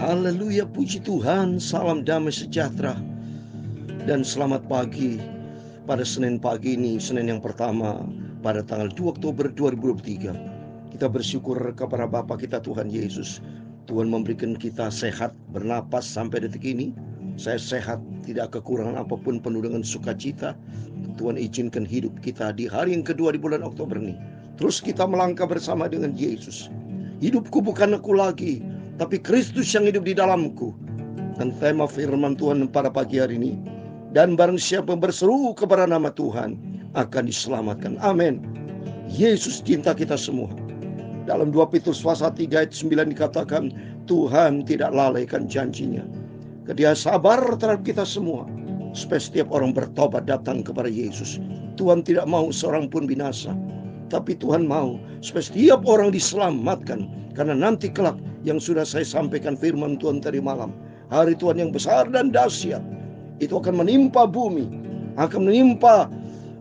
Haleluya, puji Tuhan, salam damai sejahtera dan selamat pagi pada Senin pagi ini, Senin yang pertama pada tanggal 2 Oktober 2023. Kita bersyukur kepada Bapa kita Tuhan Yesus. Tuhan memberikan kita sehat, bernapas sampai detik ini. Saya sehat, tidak kekurangan apapun, penuh dengan sukacita. Tuhan izinkan hidup kita di hari yang kedua di bulan Oktober ini. Terus kita melangkah bersama dengan Yesus. Hidupku bukan aku lagi, tapi Kristus yang hidup di dalamku. Dan tema firman Tuhan pada pagi hari ini, dan barang siapa berseru kepada nama Tuhan akan diselamatkan. Amin. Yesus cinta kita semua. Dalam 2 Petrus pasal 3 ayat 9 dikatakan, Tuhan tidak lalaikan janjinya. Dia sabar terhadap kita semua, supaya setiap orang bertobat datang kepada Yesus. Tuhan tidak mau seorang pun binasa, tapi Tuhan mau supaya setiap orang diselamatkan. Karena nanti kelak yang sudah saya sampaikan firman Tuhan tadi malam, hari Tuhan yang besar dan dahsyat itu akan menimpa bumi, akan menimpa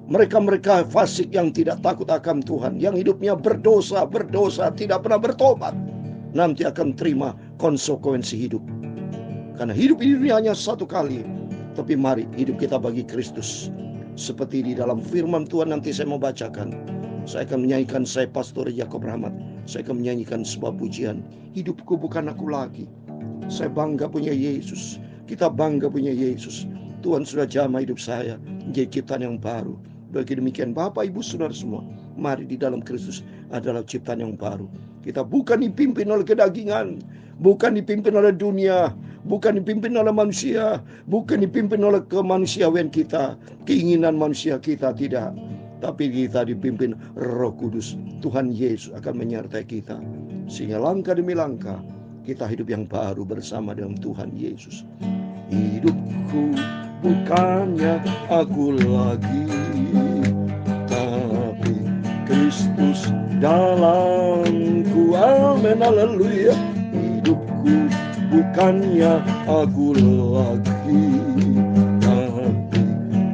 mereka-mereka fasik yang tidak takut akan Tuhan, yang hidupnya berdosa, tidak pernah bertobat, nanti akan terima konsekuensi hidup. Karena hidup ini hanya satu kali, tapi mari hidup kita bagi Kristus. Seperti di dalam firman Tuhan nanti saya mau bacakan. Saya akan menyanyikan, saya Pastor Yakob Rahmat. Saya akan menyanyikan sebuah pujian. Hidupku bukan aku lagi. Saya bangga punya Yesus. Kita bangga punya Yesus. Tuhan sudah jamah hidup saya menjadi ciptaan yang baru. Bagi demikian Bapak Ibu Saudara semua, mari di dalam Kristus adalah ciptaan yang baru. Kita bukan dipimpin oleh kedagingan, bukan dipimpin oleh dunia, bukan dipimpin oleh manusia, bukan dipimpin oleh kemanusiaan kita, keinginan manusia kita, tidak. Tapi kita dipimpin Roh Kudus. Tuhan Yesus akan menyertai kita, sehingga langkah demi langkah kita hidup yang baru bersama dengan Tuhan Yesus. Hidupku bukannya aku lagi, tapi Kristus dalamku. Amin, haleluya. Hidupku bukannya aku lagi, tapi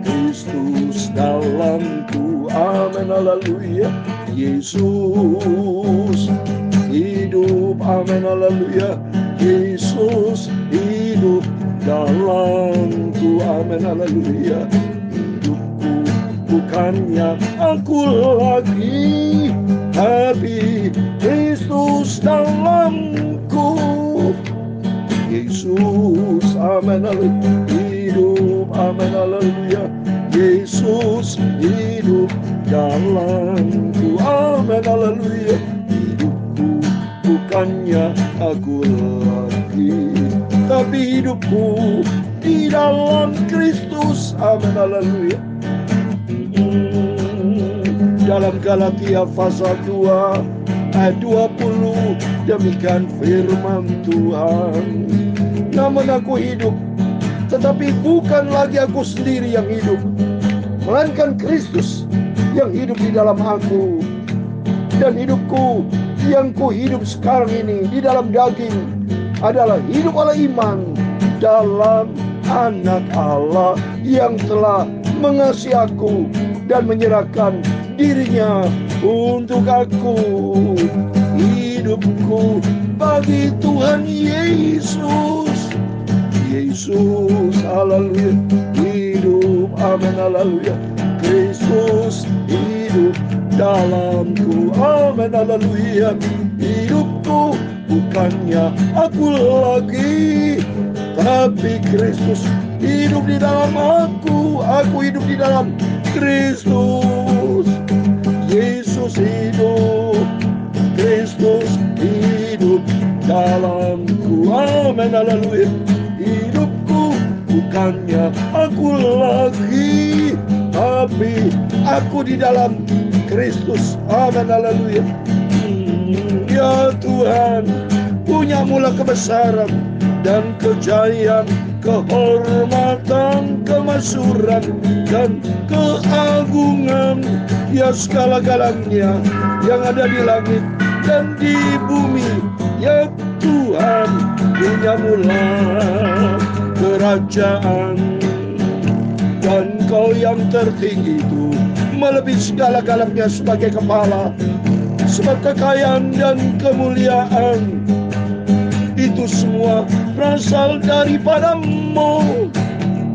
Kristus dalamku. Amin, haleluya. Yesus hidup, amin, haleluya. Yesus hidup dalamku, amin, haleluya. Hidupku bukannya aku lagi, tapi Kristus dalamku. Yesus, amin, haleluya. Hidup, amin, haleluya. Yesus hidup dalamku, amin, haleluya. Hidupku bukannya aku lagi, tapi hidupku di dalam Kristus, amin, haleluya. Dalam Galatia pasal 2 ayat 20, demikian firman Tuhan. Namun aku hidup, tetapi bukan lagi aku sendiri yang hidup, melainkan Kristus yang hidup di dalam aku. Dan hidupku yang ku hidup sekarang ini di dalam daging adalah hidup oleh iman dalam Anak Allah yang telah mengasihi aku dan menyerahkan dirinya untuk aku. Hidupku bagi Tuhan Yesus. Yesus, haleluya. Hidup, amin, haleluya. Kristus hidup dalamku, amin, haleluya. Hidupku bukannya aku lagi, tapi Kristus hidup di dalam aku. Aku hidup di dalam Kristus. Yesus hidup, Kristus hidup dalamku, amin, haleluya. Hidupku bukannya aku lagi, tapi aku di dalam Kristus, amin, haleluya. Ya Tuhan, punya mula kebesaran dan kejayaan, kehormatan, kemasyhuran, dan keagungan. Ya segala-galanya yang ada di langit dan di bumi. Ya Tuhan, punya mula kerajaan, dan Kau yang tertinggi itu melebihi segala-galanya sebagai kepala. Sebab kekayaan dan kemuliaan itu semua berasal daripadamu,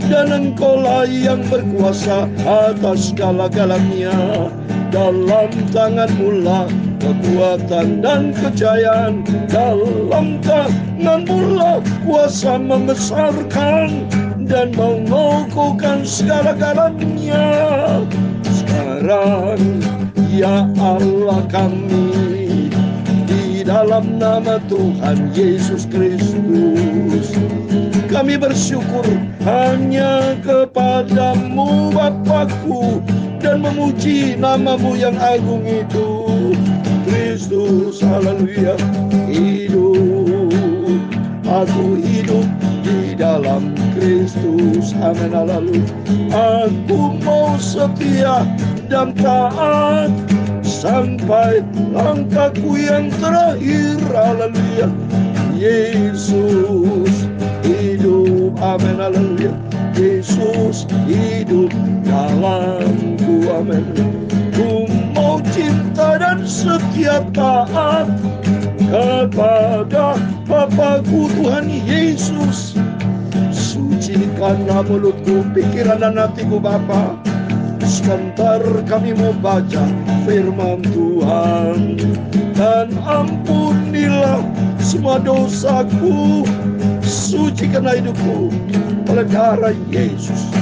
dan Engkaulah yang berkuasa atas segala-galanya. Dalam tangan-Mu lah kekuatan dan kejayaan, dalam tangan-Mu lah kuasa membesarkan dan mengukuhkan segala-galanya. Sekarang ya Allah kami, di dalam nama Tuhan Yesus Kristus, kami bersyukur hanya kepadamu Bapakku, dan memuji nama-Mu yang agung itu. Kristus, haleluya, hidup, aku hidup di dalam Kristus, amin, haleluya. Aku mau setia dan taat sampai langkahku yang terakhir, haleluya. Yesus hidup, amin, haleluya. Yesus hidup dalamku, amin. Ku mau cinta dan setia taat kepada Bapakku Tuhan Yesus. Sucikanlah mulutku, pikiran dan hatiku Bapa. Sebentar kami mau baca firman Tuhan, dan ampunilah semua dosaku, sucikanlah hidupku oleh darah Yesus.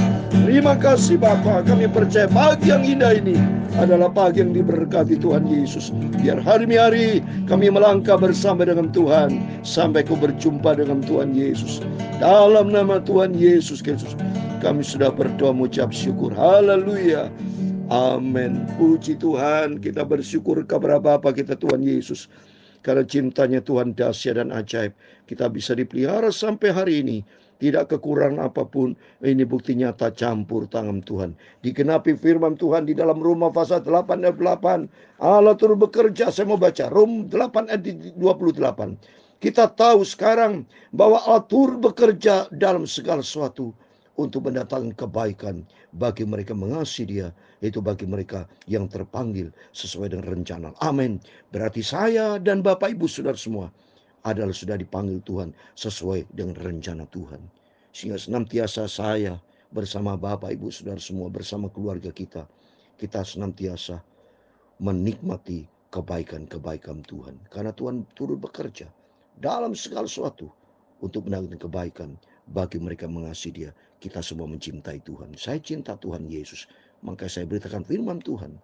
Terima kasih Bapa, kami percaya pagi yang indah ini adalah pagi yang diberkati Tuhan Yesus. Biar hari-hari kami melangkah bersama dengan Tuhan sampai ku berjumpa dengan Tuhan Yesus. Dalam nama Tuhan Yesus Kristus kami sudah berdoa mengucap syukur. Haleluya. Amin. Puji Tuhan, kita bersyukur kepada Bapa kita Tuhan Yesus. Karena cintanya Tuhan dahsyat dan ajaib, kita bisa dipelihara sampai hari ini. Tidak kekurangan apapun. Ini bukti nyata campur tangan Tuhan. Digenapi firman Tuhan di dalam Roma pasal 8 ayat 8. Allah turut bekerja. Saya mau baca Roma 8 ayat 28. Kita tahu sekarang bahwa Allah turut bekerja dalam segala sesuatu untuk mendatangkan kebaikan bagi mereka mengasihi Dia, itu bagi mereka yang terpanggil sesuai dengan rencana. Amin. Berarti saya dan Bapak Ibu Saudara semua adalah sudah dipanggil Tuhan sesuai dengan rencana Tuhan. Sehingga senantiasa saya bersama Bapak Ibu Saudara semua, bersama keluarga kita senantiasa menikmati kebaikan-kebaikan Tuhan. Karena Tuhan turut bekerja dalam segala sesuatu untuk mendatangkan kebaikan bagi mereka mengasihi Dia. Kita semua mencintai Tuhan. Saya cinta Tuhan Yesus, maka saya beritakan firman Tuhan.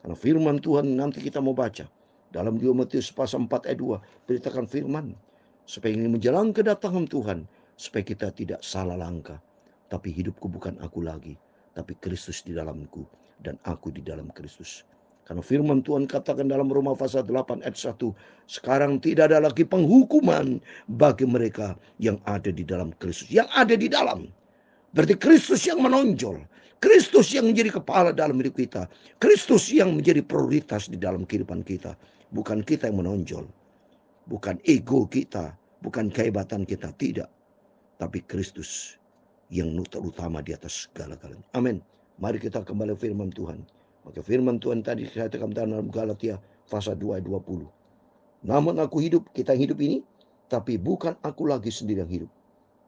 Karena firman Tuhan nanti kita mau baca dalam 2 Matius pasal 4 ayat 2, beritakan firman supaya ini menjelang kedatangan Tuhan, supaya kita tidak salah langkah. Tapi hidupku bukan aku lagi, tapi Kristus di dalamku dan aku di dalam Kristus. Karena firman Tuhan katakan dalam Roma pasal 8 ayat 1, sekarang tidak ada lagi penghukuman bagi mereka yang ada di dalam Kristus. Yang ada di dalam. Berarti Kristus yang menonjol. Kristus yang menjadi kepala dalam hidup kita. Kristus yang menjadi prioritas di dalam kehidupan kita. Bukan kita yang menonjol. Bukan ego kita. Bukan kehebatan kita. Tidak. Tapi Kristus yang terutama di atas segala-galanya. Amin. Mari kita kembali firman Tuhan. Maka firman Tuhan tadi saya tekan dalam Galatia pasal 2 ayat 20. Namun aku hidup, kita yang hidup ini. Tapi bukan aku lagi sendiri yang hidup.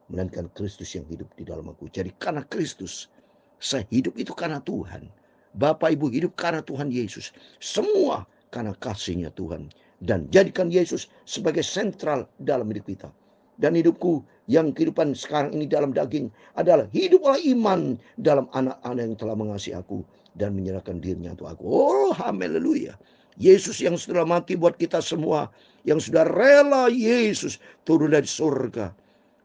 Melainkan Kristus yang hidup di dalam aku. Jadi karena Kristus, saya hidup itu karena Tuhan. Bapak Ibu hidup karena Tuhan Yesus. Semua karena kasihnya Tuhan. Dan jadikan Yesus sebagai sentral dalam hidup kita. Dan hidupku yang kehidupan sekarang ini dalam daging adalah hidup oleh iman dalam anak-anak yang telah mengasihi aku dan menyerahkan dirinya untuk aku. Oh, haleluya. Yesus yang sudah mati buat kita semua, yang sudah rela Yesus turun dari surga.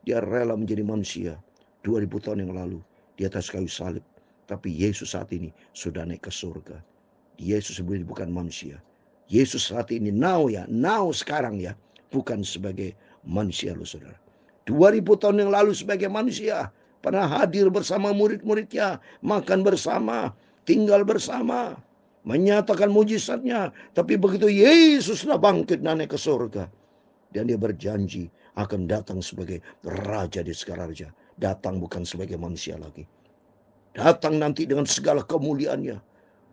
Dia rela menjadi manusia 2000 tahun yang lalu di atas kayu salib. Tapi Yesus saat ini sudah naik ke surga. Yesus sebenarnya bukan manusia. Yesus saat ini now sekarang ya, bukan sebagai manusia loh saudara. 2000 tahun yang lalu sebagai manusia pernah hadir bersama murid-muridnya, makan bersama, tinggal bersama, menyatakan mujizatnya. Tapi begitu Yesus sudah bangkit dan naik ke surga, dan dia berjanji akan datang sebagai raja di segala raja. Datang bukan sebagai manusia lagi. Datang nanti dengan segala kemuliaannya,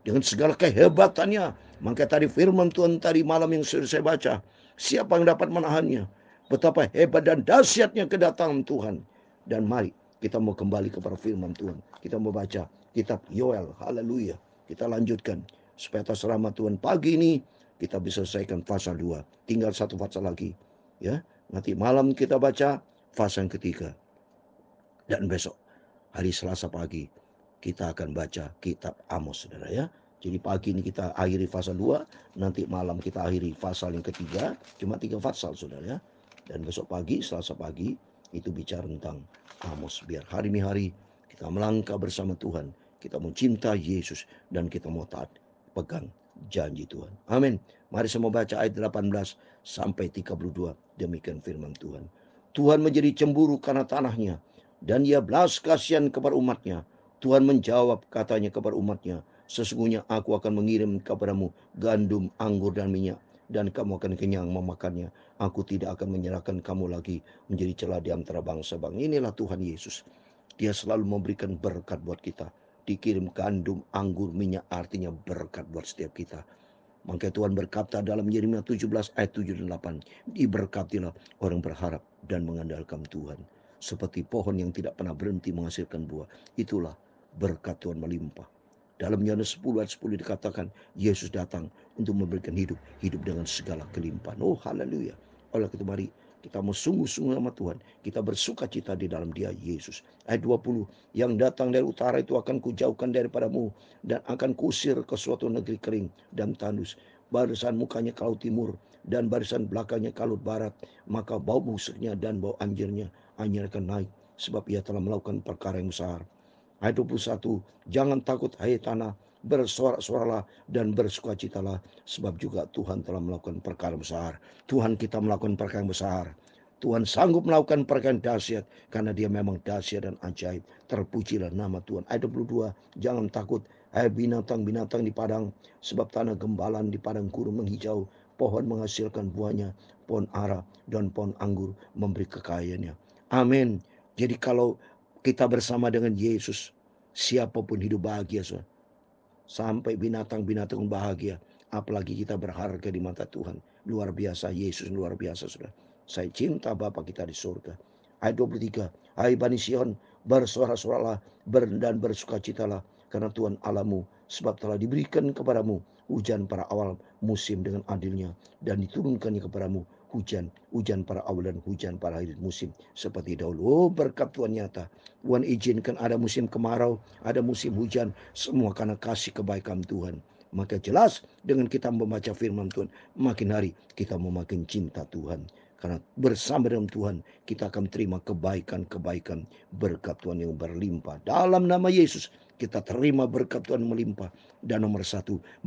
dengan segala kehebatannya. Maka tadi firman Tuhan tadi malam yang sudah saya baca, siapa yang dapat menahannya? Betapa hebat dan dahsyatnya kedatangan Tuhan. Dan mari kita mau kembali kepada firman Tuhan. Kita mau baca kitab Yoel. Haleluya. Kita lanjutkan. Supaya atas rahmat Tuhan pagi ini kita bisa selesaikan pasal 2. Tinggal satu pasal lagi. Ya, nanti malam kita baca pasal yang ketiga. Dan besok hari Selasa pagi kita akan baca kitab Amos, saudara ya. Jadi pagi ini kita akhiri pasal 2, nanti malam kita akhiri pasal yang ketiga, cuma 3 pasal saudara ya. Dan besok pagi, Selasa pagi, itu bicara tentang Amos. Biar hari demi hari kita melangkah bersama Tuhan, kita mau cinta Yesus, dan kita mau taat, pegang janji Tuhan. Amin. Mari saya mau baca ayat 18 sampai 32. Demikian firman Tuhan. Tuhan menjadi cemburu karena tanahnya, dan ia belas kasihan kepada umatnya. Tuhan menjawab katanya kepada umatnya, sesungguhnya aku akan mengirim kepadamu gandum, anggur, dan minyak, dan kamu akan kenyang memakannya. Aku tidak akan menyerahkan kamu lagi menjadi celah di antara bangsa-bangsa. Inilah Tuhan Yesus. Dia selalu memberikan berkat buat kita. Dikirim gandum, anggur, minyak, artinya berkat buat setiap kita. Maka Tuhan berkata dalam Yeremia 17 ayat 7 dan 8, diberkatilah orang berharap dan mengandalkan Tuhan. Seperti pohon yang tidak pernah berhenti menghasilkan buah. Itulah berkat Tuhan melimpah. Dalam Yohanes 10 ayat 10 dikatakan, Yesus datang untuk memberikan hidup dengan segala kelimpahan. Oh haleluya. Oleh itu mari kita mau sungguh-sungguh sama Tuhan. Kita bersuka cita di dalam Dia Yesus. Ayat 20, yang datang dari utara itu akan kujauhkan daripadamu, dan akan kusir ke suatu negeri kering dan tandus. Barisan mukanya ke laut timur, dan barisan belakangnya ke laut barat. Maka bau busuknya dan bau anjirnya akan naik, sebab ia telah melakukan perkara yang besar. Ayat 21, jangan takut hai tanah, bersorak-soralah dan bersukacitalah, sebab juga Tuhan telah melakukan perkara besar. Tuhan kita melakukan perkara yang besar. Tuhan sanggup melakukan perkara yang dahsyat, karena Dia memang dahsyat dan ajaib. Terpujilah nama Tuhan. Ayat 22, jangan takut hai binatang-binatang di padang, sebab tanah gembalan di padang gurun menghijau, pohon menghasilkan buahnya, pohon ara dan pohon anggur memberi kekayaannya. Amin. Jadi kalau kita bersama dengan Yesus, siapapun hidup bahagia, saudara. Sampai binatang-binatang bahagia. Apalagi kita berharga di mata Tuhan. Luar biasa, Yesus luar biasa, saudara. Saya cinta Bapa kita di surga. Ayat 23, hai Bani Sion, bersorak-soraklah dan bersukacitalah, karena Tuhan Allahmu, sebab telah diberikan kepadamu hujan pada awal musim dengan adilnya, dan diturunkannya kepadamu hujan para awal dan hujan para akhir musim seperti dahulu. Oh, berkat Tuhan nyata. Tuhan izinkan ada musim kemarau, ada musim hujan, semua karena kasih kebaikan Tuhan. Maka jelas dengan kita membaca firman Tuhan, makin hari kita memakin cinta Tuhan. Karena bersama dengan Tuhan kita akan terima kebaikan-kebaikan berkat Tuhan yang berlimpah. Dalam nama Yesus kita terima berkat Tuhan melimpah. Dan nomor 1,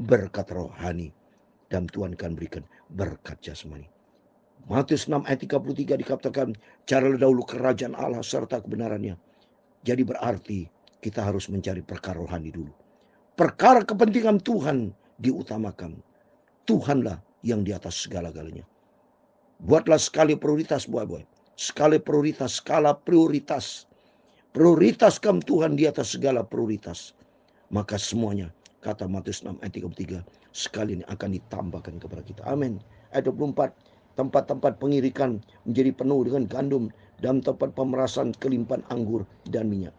berkat rohani. Dan Tuhan akan berikan berkat jasmani. Matius 6 ayat 33 dikatakan, carilah dahulu kerajaan Allah serta kebenarannya. Jadi berarti kita harus mencari perkara rohani dulu. Perkara kepentingan Tuhan diutamakan. Tuhanlah yang di atas segala-galanya. Buatlah skala prioritas, boy. Skala prioritas. Prioritaskan Tuhan di atas segala prioritas. Maka semuanya, kata Matius 6 ayat 33, sekali ini akan ditambahkan kepada kita. Amin. Ayat 24, tempat-tempat pengirikan menjadi penuh dengan gandum, dan tempat pemerasan kelimpahan anggur dan minyak.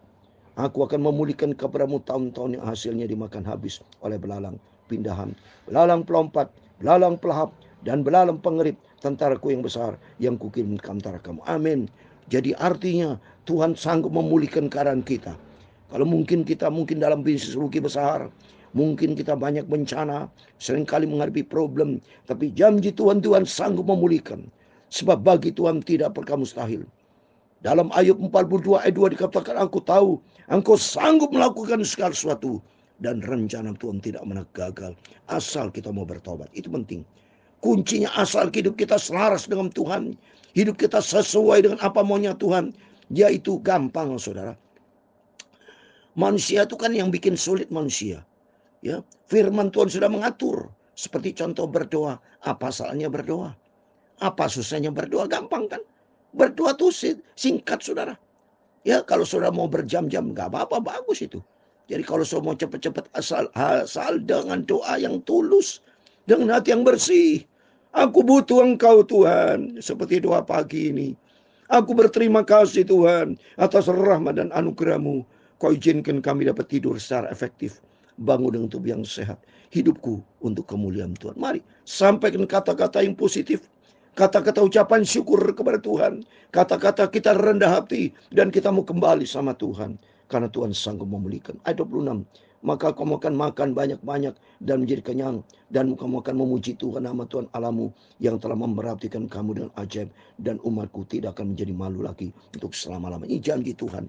Aku akan memulihkan kepadamu tahun-tahun yang hasilnya dimakan habis oleh belalang pindahan, belalang pelompat, belalang pelahap, dan belalang pengerit, tentaraku yang besar yang kukirim ke antara kamu. Amin. Jadi artinya Tuhan sanggup memulihkan keadaan kita. Kalau kita dalam bisnis rugi besar, mungkin kita banyak bencana, seringkali menghadapi problem, tapi janji Tuhan sanggup memulihkan. Sebab bagi Tuhan tidak perkara mustahil. Dalam Ayub 42 ayat 2 dikatakan, aku tahu engkau sanggup melakukan segala sesuatu, dan rencana Tuhan tidak pernah gagal asal kita mau bertobat. Itu penting. Kuncinya asal hidup kita selaras dengan Tuhan, hidup kita sesuai dengan apa maunya Tuhan, yaitu gampang, saudara. Manusia itu kan yang bikin sulit manusia. Ya, firman Tuhan sudah mengatur. Seperti contoh berdoa, apa salahnya berdoa? Apa susahnya berdoa? Gampang kan? Berdoa tuh singkat, saudara. Ya, kalau saudara mau berjam-jam, gak apa-apa, bagus itu. Jadi kalau saudara mau cepat-cepat, asal dengan doa yang tulus, dengan hati yang bersih, Aku butuh Engkau Tuhan. Seperti doa pagi ini. Aku berterima kasih Tuhan atas rahmat dan anugerah-Mu. Kau izinkan kami dapat tidur secara efektif. Bangun dengan tubuh yang sehat. Hidupku untuk kemuliaan Tuhan. Mari sampaikan kata-kata yang positif. Kata-kata ucapan syukur kepada Tuhan. Kata-kata kita rendah hati. Dan kita mau kembali sama Tuhan. Karena Tuhan sanggup memulihkan. Ayat 26. Maka kamu akan makan banyak-banyak dan menjadi kenyang. Dan kamu akan memuji Tuhan nama Tuhan Allahmu yang telah memerhatikan kamu dengan ajaib. Dan umatku tidak akan menjadi malu lagi untuk selama-lamanya. Ini janji Tuhan.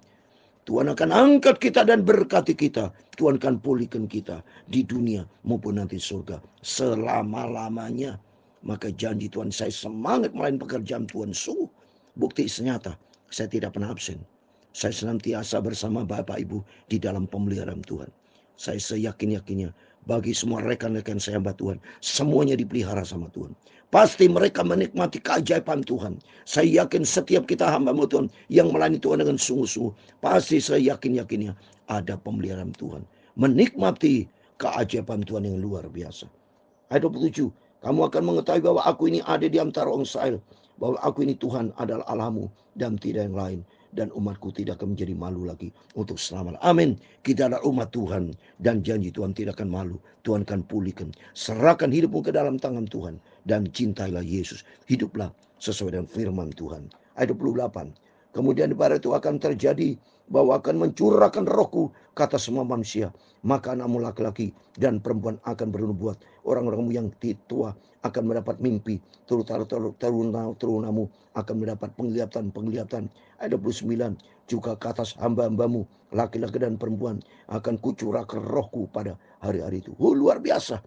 Tuhan akan angkat kita dan berkati kita. Tuhan akan pulihkan kita di dunia maupun nanti surga selama-lamanya. Maka janji Tuhan, saya semangat melayani pekerjaan Tuhan. Sungguh bukti senyata saya tidak pernah absen. Saya senantiasa bersama Bapak Ibu di dalam pemeliharaan Tuhan. Saya seyakin-yakinnya bagi semua rekan-rekan saya hamba Tuhan, semuanya dipelihara sama Tuhan. Pasti mereka menikmati keajaiban Tuhan. Saya yakin setiap kita hamba Tuhan yang melayani Tuhan dengan sungguh-sungguh, pasti saya yakin-yakinnya ada pemeliharaan Tuhan. Menikmati keajaiban Tuhan yang luar biasa. Ayat 27, kamu akan mengetahui bahwa aku ini ada di antara orang Israel, bahwa aku ini Tuhan adalah Allahmu dan tidak yang lain. Dan umatku tidak akan menjadi malu lagi untuk selamanya. Amin. Kita adalah umat Tuhan. Dan janji Tuhan tidak akan malu. Tuhan akan pulihkan. Serahkan hidupmu ke dalam tangan Tuhan. Dan cintailah Yesus. Hiduplah sesuai dengan firman Tuhan. Ayat 28. Kemudian pada itu akan terjadi bahwa akan mencurahkan rohku kata semua manusia. Maka anakmu laki-laki dan perempuan akan bernubuat. Orang-orangmu yang tua akan mendapat mimpi. Turunamu akan mendapat penglihatan. Ayat 29. Juga ke atas hamba-hambamu laki-laki dan perempuan akan kucurahkan rohku pada hari-hari itu. Luar biasa.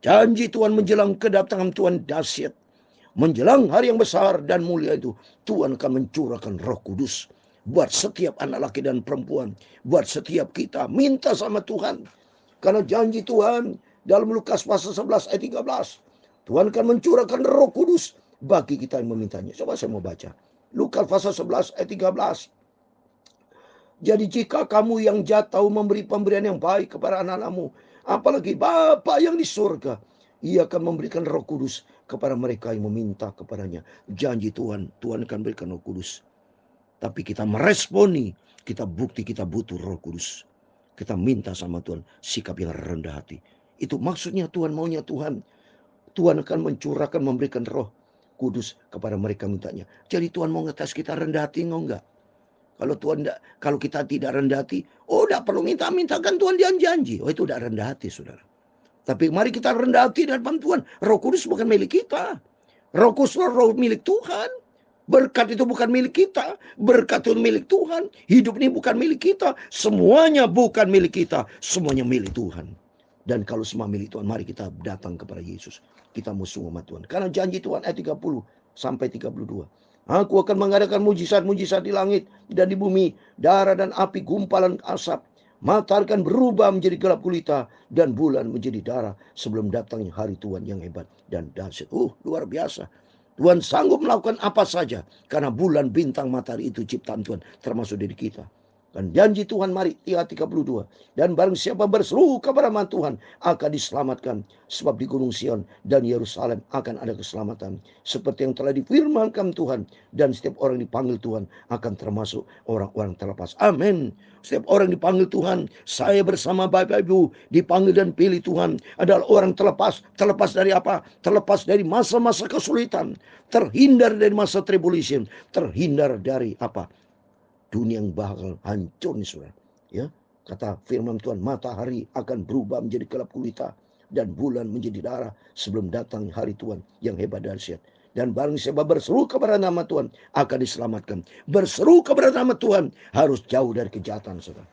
Janji Tuhan menjelang kedatangan Tuhan dahsyat. Menjelang hari yang besar dan mulia itu, Tuhan akan mencurahkan Roh Kudus buat setiap anak laki dan perempuan, buat setiap kita. Minta sama Tuhan. Karena janji Tuhan dalam Lukas pasal 11 ayat 13, Tuhan akan mencurahkan Roh Kudus bagi kita yang memintanya. Coba saya mau baca. Lukas pasal 11 ayat 13. Jadi jika kamu yang jahat tahu memberi pemberian yang baik kepada anak-anakmu, apalagi Bapa yang di surga, Ia akan memberikan Roh Kudus kepada mereka yang meminta kepadanya. Janji Tuhan, Tuhan akan berikan Roh Kudus. Tapi kita meresponi, kita bukti kita butuh Roh Kudus. Kita minta sama Tuhan sikap yang rendah hati. Itu maksudnya Tuhan, maunya Tuhan. Tuhan akan mencurahkan, memberikan Roh Kudus kepada mereka mintanya. Jadi Tuhan mau ngetes kita rendah hati enggak? Kalau kita tidak rendah hati, tidak perlu minta-mintakan Tuhan janji. Itu udah rendah hati, saudara. Tapi mari kita rendah hati dan Tuhan. Roh Kudus bukan milik kita. Roh Kudus roh milik Tuhan. Berkat itu bukan milik kita. Berkat itu milik Tuhan. Hidup ini bukan milik kita. Semuanya bukan milik kita. Semuanya milik Tuhan. Dan kalau semua milik Tuhan, mari kita datang kepada Yesus. Kita musuh sama Tuhan. Karena janji Tuhan ayat 30 sampai 32. Aku akan mengadakan mujizat-mujizat di langit dan di bumi. Darah dan api, gumpalan asap. Matahari akan berubah menjadi gelap gulita dan bulan menjadi darah sebelum datangnya hari Tuhan yang hebat dan dahsyat. Luar biasa. Tuhan sanggup melakukan apa saja karena bulan, bintang, matahari itu ciptaan Tuhan, termasuk diri kita. Dan janji Tuhan, mari, ayat 32. Dan barang siapa berseru kepada nama Tuhan akan diselamatkan. Sebab di Gunung Sion dan Yerusalem akan ada keselamatan. Seperti yang telah difirmankan Tuhan. Dan setiap orang dipanggil Tuhan akan termasuk orang-orang terlepas. Amin. Setiap orang dipanggil Tuhan. Saya bersama Bapak Ibu dipanggil dan pilih Tuhan. Adalah orang terlepas. Terlepas dari apa? Terlepas dari masa-masa kesulitan. Terhindar dari masa tribulation. Terhindar dari apa? Dunia yang bakal hancur nih saudara. Ya, kata firman Tuhan, matahari akan berubah menjadi gelap gulita dan bulan menjadi darah sebelum datang hari Tuhan yang hebat dan dahsyat. Dan barang siapa berseru kepada nama Tuhan akan diselamatkan. Berseru kepada nama Tuhan harus jauh dari kejahatan saudara.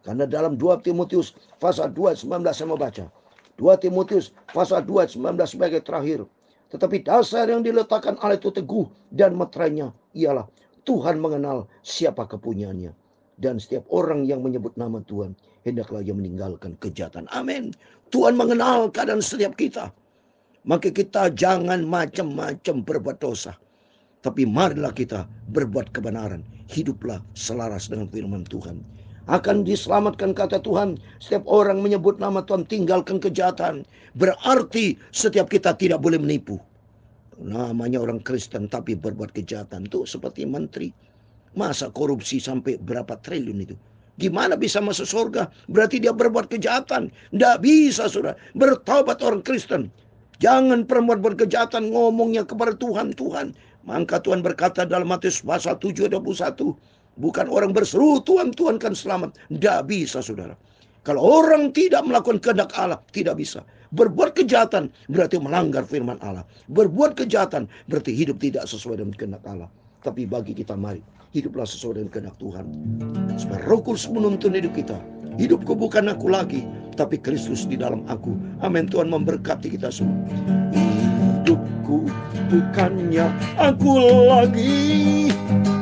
Karena dalam 2 Timotius pasal 2 19 saya mau baca. 2 Timotius pasal 2 19 sebagai terakhir. Tetapi dasar yang diletakkan oleh itu teguh dan meterainya ialah Tuhan mengenal siapa kepunyaannya. Dan setiap orang yang menyebut nama Tuhan, hendaklah ia meninggalkan kejahatan. Amin. Tuhan mengenal keadaan setiap kita. Maka kita jangan macam-macam berbuat dosa. Tapi marilah kita berbuat kebenaran. Hiduplah selaras dengan firman Tuhan. Akan diselamatkan kata Tuhan. Setiap orang menyebut nama Tuhan, tinggalkan kejahatan. Berarti setiap kita tidak boleh menipu. Namanya orang Kristen tapi berbuat kejahatan. Tuh seperti menteri. Masa korupsi sampai berapa triliun itu? Gimana bisa masuk surga? Berarti dia berbuat kejahatan. Tidak bisa, saudara. Bertaubat orang Kristen. Jangan perempuan berkejahatan ngomongnya kepada Tuhan. Maka Tuhan berkata dalam Matius pasal 7:21. Bukan orang berseru Tuhan, Tuhan kan selamat. Tidak bisa, saudara. Kalau orang tidak melakukan kehendak Allah, tidak bisa. Berbuat kejahatan berarti melanggar firman Allah. Berbuat kejahatan berarti hidup tidak sesuai dengan kehendak Allah. Tapi bagi kita, mari hiduplah sesuai dengan kehendak Tuhan. Supaya Roh Kudus menuntun hidup kita. Hidupku bukan aku lagi, tapi Kristus di dalam aku. Amin. Tuhan memberkati kita semua. Hidupku bukannya aku lagi,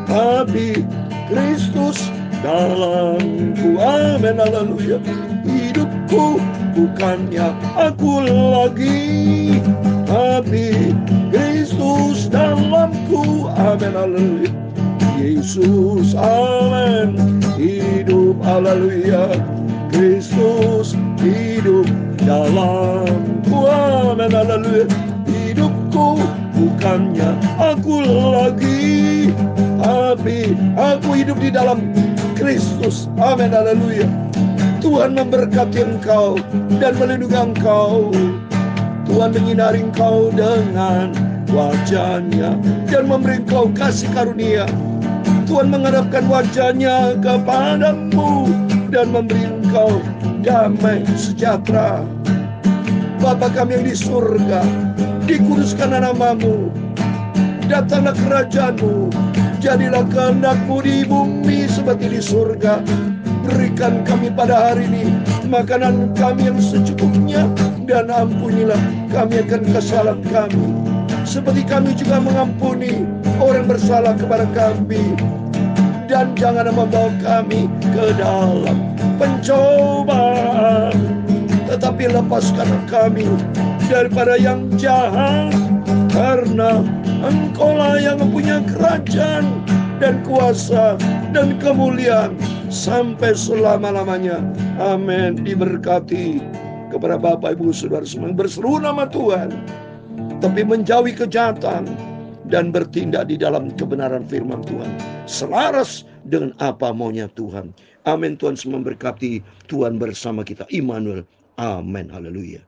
tapi Kristus dalamku. Amin. Haleluya. Hidupku bukannya aku lagi, tapi Kristus dalamku. Amin. Haleluya. Yesus, amin, hidup, haleluya. Kristus hidup dalamku. Amin. Haleluya. Hidupku bukannya aku lagi, tapi aku hidup di dalam Kristus. Amin. Haleluya. Tuhan memberkati engkau dan melindungi engkau. Tuhan menyinari engkau dengan wajah-Nya dan memberi engkau kasih karunia. Tuhan menghadapkan wajah-Nya kepadamu dan memberi engkau damai sejahtera. Bapa kami yang di surga, dikuduskan namamu, datanglah kerajaan-Mu, jadilah kehendak-Mu di bumi seperti di surga. Berikan kami pada hari ini makanan kami yang secukupnya, dan ampunilah kami akan kesalahan kami, seperti kami juga mengampuni orang bersalah kepada kami. Dan jangan membawa kami ke dalam pencobaan, tetapi lepaskan kami daripada yang jahat, karena Engkaulah yang mempunyai kerajaan dan kuasa dan kemuliaan sampai selama-lamanya. Amin. Diberkati kepada Bapak Ibu Saudara semua yang berseru nama Tuhan, tapi menjauhi kejahatan dan bertindak di dalam kebenaran firman Tuhan, selaras dengan apa maunya Tuhan. Amin. Tuhan semua memberkati. Tuhan bersama kita. Immanuel. Amin. Haleluya.